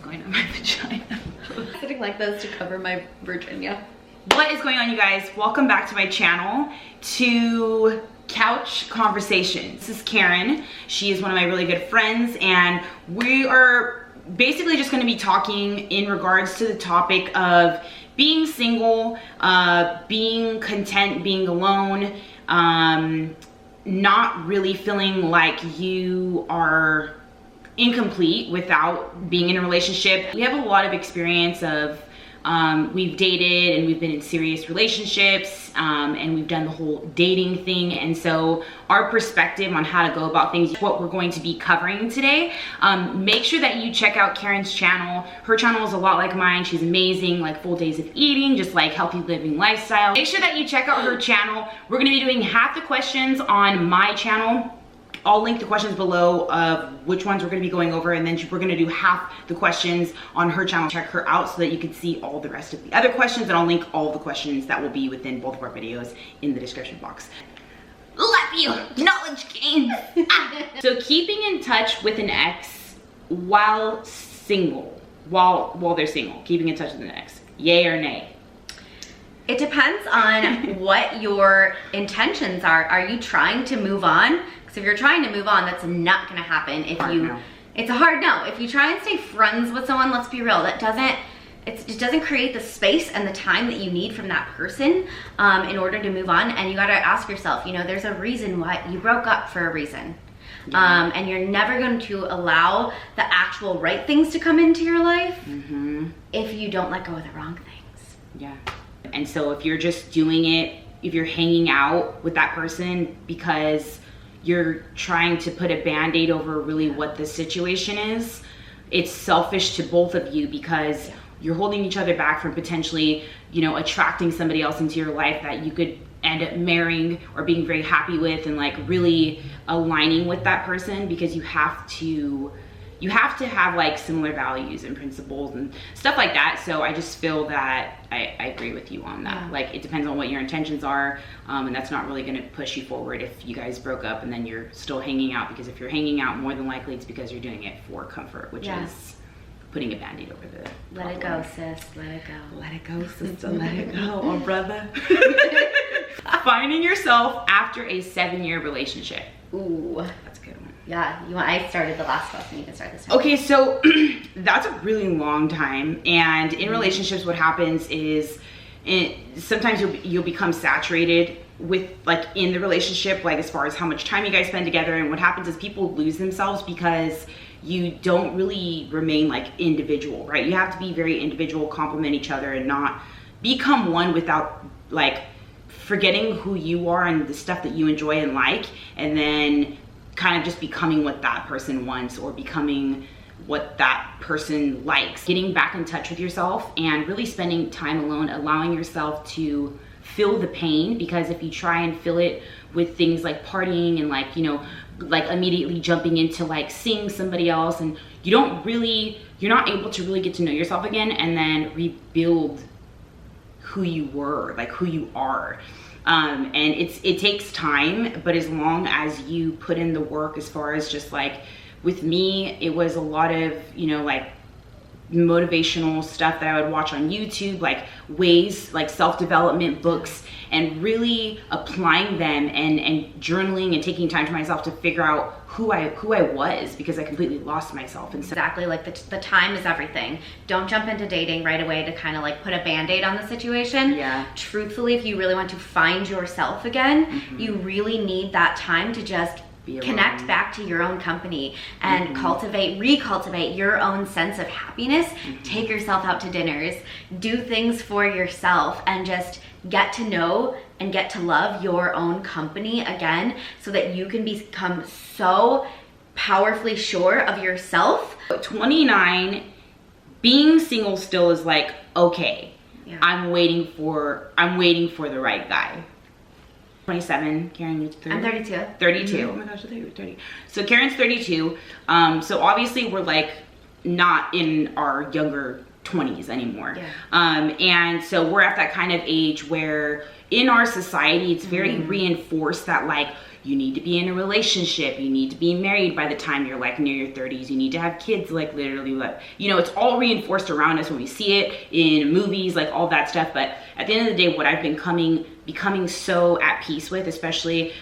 going on my vagina. Sitting like this to cover my Virginia. What is going on, you guys? Welcome back to my channel, to Couch Conversations. This is Caryn. She is one of my really good friends, and we are basically just going to be talking in regards to the topic of being single, being content, being alone, not really feeling like you are incomplete without being in a relationship. We have a lot of experience of we've dated and we've been in serious relationships, and we've done the whole dating thing, and so our perspective on how to go about things is what we're going to be covering today. Make sure that you check out Caryn's channel. Her channel is a lot like mine. She's amazing, like full days of eating, just like healthy living lifestyle. Make sure that you check out her channel. We're gonna be doing half the questions on my channel. I'll link the questions below of which ones we're going to be going over, and then we're going to do half the questions on her channel. Check her out so that you can see all the rest of the other questions, and I'll link all the questions that will be within both of our videos in the description box. Love you! Knowledge gains! So keeping in touch with an ex while single, while they're single, keeping in touch with an ex, yay or nay? It depends on what your intentions are. Are you trying to move on? Because if you're trying to move on, that's not gonna happen. It's a hard no. If you try and stay friends with someone, let's be real, it doesn't create the space and the time that you need from that person in order to move on. And you gotta ask yourself, you know, there's a reason why you broke up, for a reason. Yeah. And you're never going to allow the actual right things to come into your life if you don't let go of the wrong things. Yeah. And so if you're just doing it, if you're hanging out with that person because you're trying to put a band-aid over really what the situation is, it's selfish to both of you, because you're holding each other back from potentially, you know, attracting somebody else into your life that you could end up marrying or being very happy with, and like really aligning with that person, because you have to have like similar values and principles and stuff like that. So I just feel that I agree with you on that. Yeah. Like, it depends on what your intentions are, and that's not really going to push you forward if you guys broke up and then you're still hanging out, because if you're hanging out, more than likely it's because you're doing it for comfort, which is putting a band-aid over the Let it go, sis. Let it go. Let it go, sister. Let it go, oh brother. Finding yourself after a 7-year relationship. Ooh, that's a good one. Yeah, I started the last question, you can start this one. Okay, so that's a really long time, and in relationships what happens is sometimes you'll become saturated with, like, in the relationship, like as far as how much time you guys spend together, and what happens is people lose themselves because you don't really remain like individual, right? You have to be very individual, complement each other, and not become one without like forgetting who you are and the stuff that you enjoy and like, and then kind of just becoming what that person wants or becoming what that person likes. Getting back in touch with yourself and really spending time alone, allowing yourself to feel the pain, because if you try and fill it with things like partying and like, you know, like immediately jumping into like seeing somebody else, and you're not able to really get to know yourself again and then rebuild who you were, like who you are. And it takes time, but as long as you put in the work, as far as just like with me, it was a lot of, you know, like motivational stuff that I would watch on YouTube, like ways, like self-development books, and really applying them and journaling and taking time to myself to figure out who I was, because I completely lost myself. And so exactly, like the time is everything. Don't jump into dating right away to kind of like put a band-aid on the situation. Yeah. Truthfully, if you really want to find yourself again, you really need that time to just connect back to your own company and recultivate your own sense of happiness. Take yourself out to dinners, do things for yourself, and just get to know and get to love your own company again, so that you can become so powerfully sure of yourself. 29, being single still is like, okay, I'm waiting for the right guy. 27, Caryn, you're 30? I'm 32. 32. Oh my gosh, I thought you were 30. So Caryn's 32. So obviously we're like not in our younger 20s anymore. And so we're at that kind of age where in our society it's very reinforced that like you need to be in a relationship, you need to be married by the time you're like near your 30s, you need to have kids, like literally, like, you know, it's all reinforced around us when we see it in movies, like all that stuff. But at the end of the day, what I've been becoming so at peace with, especially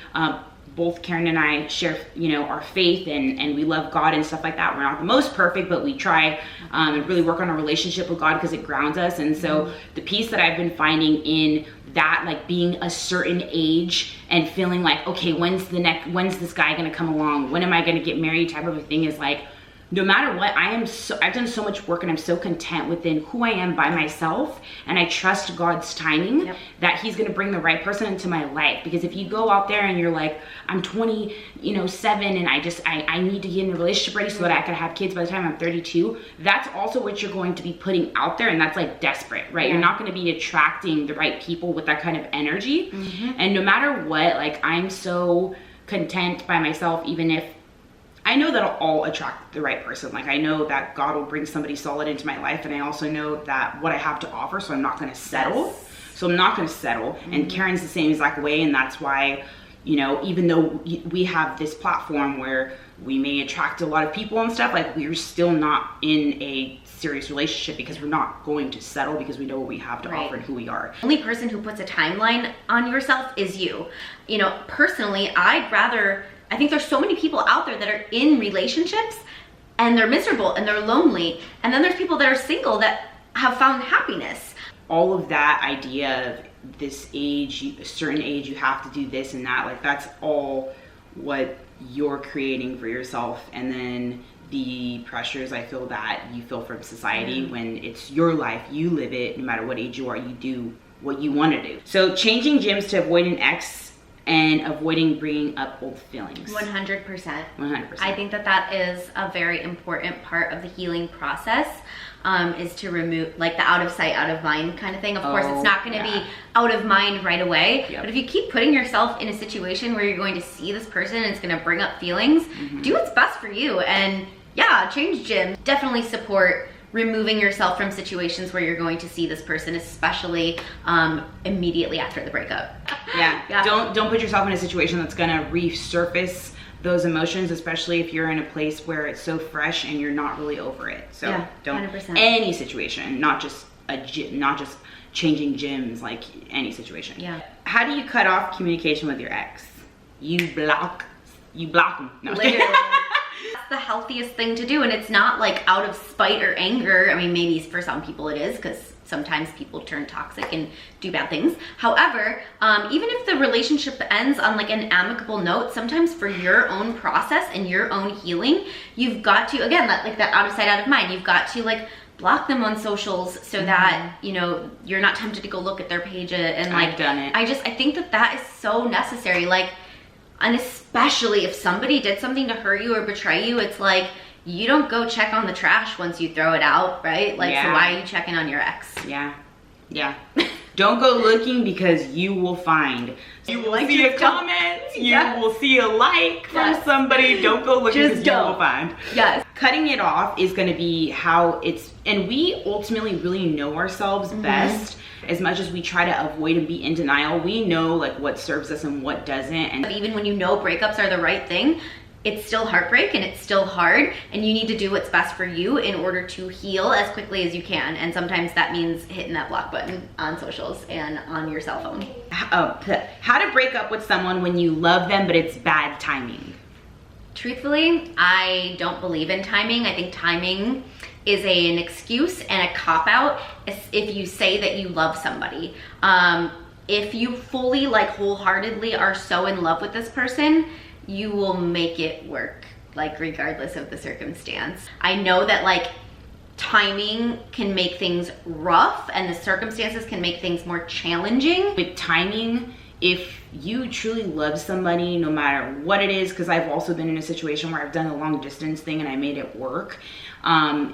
both Caryn and I share, you know, our faith, and we love God and stuff like that. We're not the most perfect, but we try and really work on our relationship with God because it grounds us. And so the peace that I've been finding in that, like being a certain age and feeling like, okay, when's this guy gonna come along? When am I gonna get married? Type of a thing is like, no matter what, I've done so much work and I'm so content within who I am by myself, and I trust God's timing that he's gonna bring the right person into my life. Because if you go out there and you're like, I'm 27 and I need to get in a relationship ready so that I can have kids by the time I'm 32, that's also what you're going to be putting out there, and that's like desperate, right? You're not gonna be attracting the right people with that kind of energy. And no matter what, like I'm so content by myself, even if I know that I'll attract the right person. Like I know that God will bring somebody solid into my life, and I also know that what I have to offer, so I'm not gonna settle. So I'm not gonna settle. And Caryn's the same exact way, and that's why, you know, even though we have this platform where we may attract a lot of people and stuff, like we're still not in a serious relationship because we're not going to settle, because we know what we have to offer and who we are. The only person who puts a timeline on yourself is you. You know, personally, I think there's so many people out there that are in relationships and they're miserable and they're lonely. And then there's people that are single that have found happiness. All of that idea of this age, a certain age, you have to do this and that, like that's all what you're creating for yourself. And then the pressures I feel that you feel from society when it's your life, you live it, no matter what age you are, you do what you want to do. So changing gyms to avoid an ex and avoiding bringing up old feelings. 100%. 100%. I think that is a very important part of the healing process, is to remove like the out of sight, out of mind kind of thing. Of course, it's not going to be out of mind right away, but if you keep putting yourself in a situation where you're going to see this person and it's going to bring up feelings, do what's best for you. And yeah, change gym. Definitely support removing yourself from situations where you're going to see this person, especially immediately after the breakup. Don't put yourself in a situation that's gonna resurface those emotions, especially if you're in a place where it's so fresh and you're not really over it. So don't 100%. Any situation, not just changing gyms, like any situation. How do you cut off communication with your ex? You block them. No. Literally. That's the healthiest thing to do, and it's not like out of spite or anger. I mean, maybe for some people it is, because sometimes people turn toxic and do bad things. However, even if the relationship ends on like an amicable note, sometimes for your own process and your own healing, you've got to, again, that out of sight, out of mind, you've got to like block them on socials so that, you know, you're not tempted to go look at their page and like, I've done it. I think that is so necessary. Like, and especially if somebody did something to hurt you or betray you, it's like, you don't go check on the trash once you throw it out, right? Like, so why are you checking on your ex? Don't go looking, because you will find. You will see a comment, you will see a like from somebody. Don't go looking, because you will find. Cutting it off is going to be how it's, and we ultimately really know ourselves best. As much as we try to avoid and be in denial, we know like what serves us and what doesn't. And even when you know breakups are the right thing, it's still heartbreak and it's still hard, and you need to do what's best for you in order to heal as quickly as you can. And sometimes that means hitting that block button on socials and on your cell phone. How to break up with someone when you love them but it's bad timing? Truthfully, I don't believe in timing. I think timing is an excuse and a cop-out if you say that you love somebody. If you fully, like, wholeheartedly are so in love with this person, you will make it work, like, regardless of the circumstance. I know that, like, timing can make things rough and the circumstances can make things more challenging. With timing, if you truly love somebody, no matter what it is, because I've also been in a situation where I've done a long distance thing and I made it work,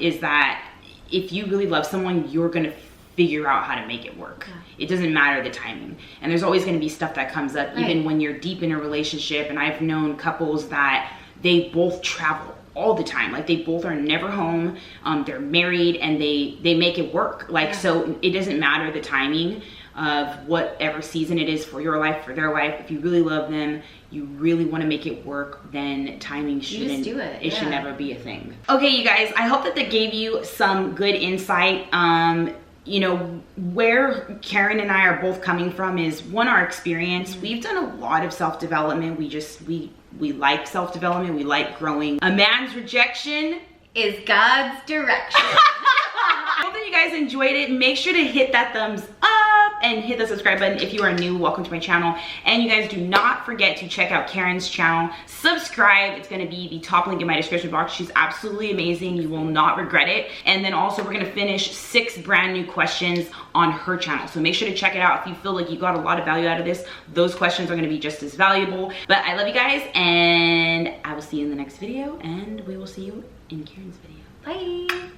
is that if you really love someone, you're gonna figure out how to make it work. It doesn't matter the timing. And there's always gonna be stuff that comes up, even when you're deep in a relationship. And I've known couples that they both travel all the time. Like, they both are never home, they're married, and they make it work. Like, so it doesn't matter the timing. of whatever season it is for your life, for their life. If you really love them, you really want to make it work, then timing shouldn't, it should never be a thing. Okay, you guys, I hope that gave you some good insight. You know, where Caryn and I are both coming from is, one, our experience. We've done a lot of self-development. We like self-development. We like growing. A man's rejection is God's direction. I hope that you guys enjoyed it. Make sure to hit that thumbs up and hit the subscribe button if you are new. Welcome to my channel. And you guys do not forget to check out Caryn's channel. Subscribe. It's going to be the top link in my description box. She's absolutely amazing. You will not regret it. And then also we're going to finish 6 brand new questions on her channel. So make sure to check it out. If you feel like you got a lot of value out of this, those questions are going to be just as valuable. But I love you guys, and I will see you in the next video, and we will see you in Caryn's video. Bye.